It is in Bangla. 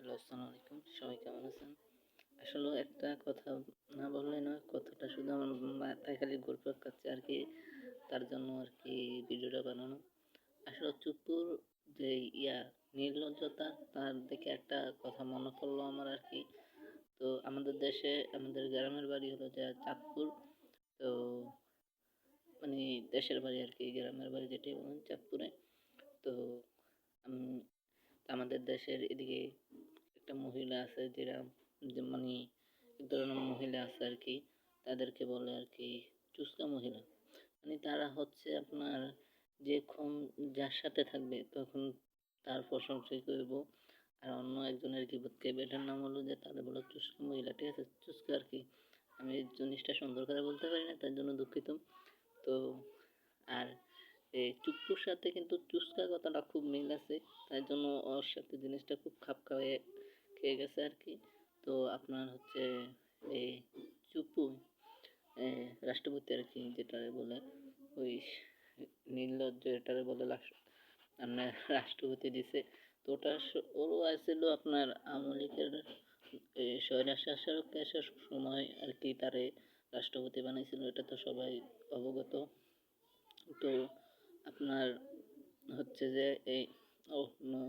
হ্যালো, আসসালামু আলাইকুম। সবাই কেমন আছেন? আসলে একটা কথা না বললেই নয়, কথাটা শুধু আমার মাথায় খালি ঘুরপাক খাচ্ছে আরকি। তার জন্য আরকি ভিডিওটা বানানো। আসলে চুপুর যে নির্লজ্জতা, তার দেখে একটা কথা মনে পড়লো আমার আরকি। তো আমাদের দেশে, আমাদের গ্রামের বাড়ি হলো যে চাঁদপুর। তো মানে দেশের বাড়ি আরকি, গ্রামের বাড়ি যেটাই বলেন চাঁদপুরে। তো আম আমাদের দেশের এদিকে একটা মহিলা আছে যেটা মানে এক ধরনের মহিলা আছে আর কি, তাদেরকে বলে আর কি চুস্কা মহিলা। মানে তারা হচ্ছে আপনার যখন যার সাথে থাকবে তখন তার প্রশংসাই করব, আর অন্য একজনের গিবত করবে। এটার নাম হলো যে তাদের বলে চুস্কা মহিলা, ঠিক আছে? চুস্কা আর কি, আমি এই জিনিসটা সুন্দর করে বলতে পারি না, তার জন্য দুঃখিত। তো আর এই চুপ্পুর সাথে কিন্তু চুস্কা কথাটা খুব মিল আছে, তাই জন্য ওর সাথে জিনিসটা খুব খাপ খাওয়ায়ে খেয়ে গেছে আর কি। তো আপনার হচ্ছে এই চুপ্পু রাষ্ট্রপতি আর কি, যেটারে বলে ওই নির্লজ্জ, এটারে বলে আপনার রাষ্ট্রপতি দিছে। তো ওটা ওরও আসছিল আপনার আওয়ামী লীগের স্বৈরাচার শাসকের সময় আর কি, তারে রাষ্ট্রপতি বানাইছিল, এটা তো সবাই অবগত। তো আপনার হচ্ছে যে এই ও নো